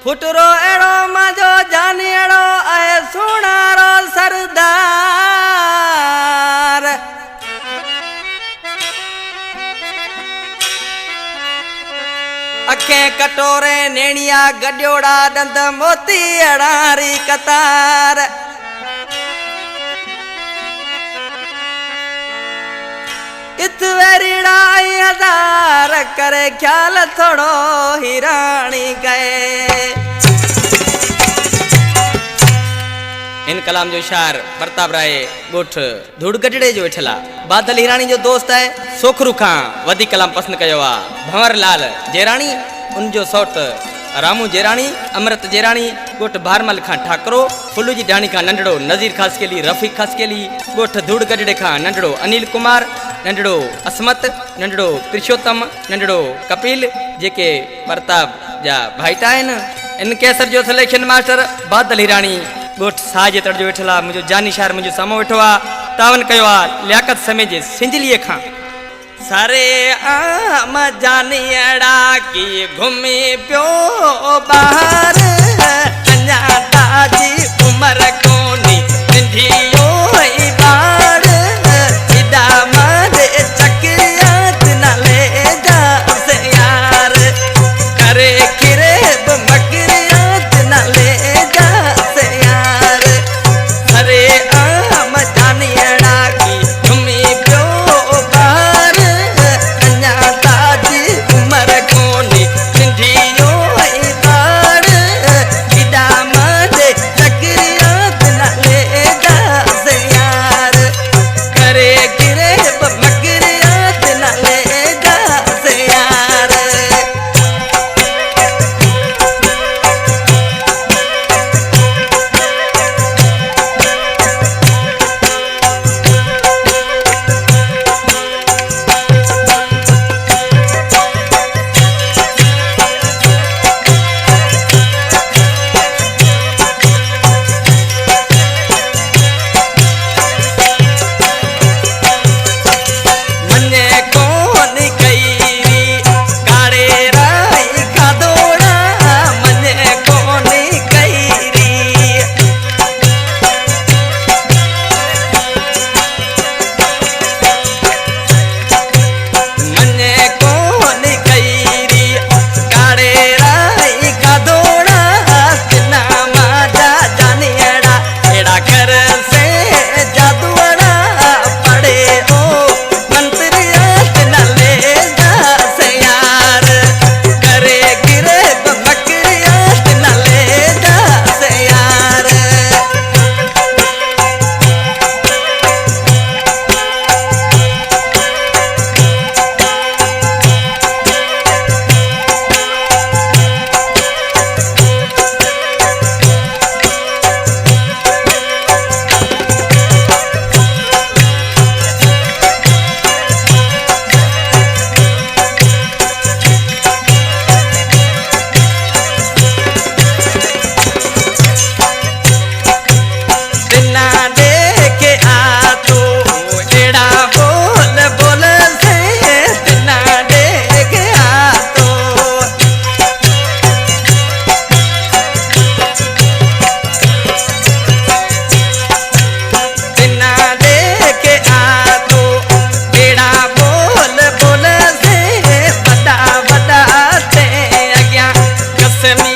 फुटरो एड़ो मजो जानी एड़ो आए सुनारो सरदार अखे कटोरे नेणिया गड्योड़ा दंद मोती अड़ारी कतार इतवेरीड़ा हजार करे ख्याल थोड़ो हिरानी गए। इन कलाम जो शार प्रताप राय गोठ धूड़ गजड़े जो वेठला बादल हिरानी जो दोस्त है सोखरू खां वधी कलाम पसंद कयो आ। भंवरलाल जेराणी उनजो सौट रामू जेराणी अमृत जेराणी गोठ भारमल खां ठाकरो फुलू जी ढाणी खां नंढड़ो नज़ीर खास केली रफ़ीक खास केली गोठ धूड़ गजड़े खां नंढड़ो अनिल कुमार नंढड़ो असमत नंढड़ो पुरुषोत्तम नंढड़ो कपिल जेके प्रताप जा भाईटा आहिनि। इन कैसर जो सिलेक्शन मास्टर बादल हिराणी गोठ साज तड़ जो वेठला मुझो जानी शार मुझो सामो वेठो आ तावन कयो आ लियाकत समय जे सिंजलीअ खां सारे आम जानी अड़ा की घुमी पियो बाहर अञा ताजी उमर कोनी सिंधियो ई बार इदा मारे चकियात न ले जा से यार करे किरे मकरियात न ले जा से यार अरे आम जानी अड़ा की घुमी पियो बाहर अञा ताजी उमर कोनी सिंधियो ई बार इदा मारे चकियात न ले जा से यार करे किरे मकरियात न ले जा से यार। मने कोन कईरी काड़े राई खादोड़ा मने कोन कईरी मने कोन कईरी काड़े राई खादोड़ा सिना माजा जानी अड़ा एड़ा कर से जादूड़ा पड़े ओ मंत्रियात न ले जा से यार करे गिरे मकरियात न ले जा से यार। बिना देखे आ तो एड़ा बोल बोल से बिना देखे आ तो बिना देखे आ तो एड़ा बोल बोल से बड़ा बड़ा ते अग्या कसमी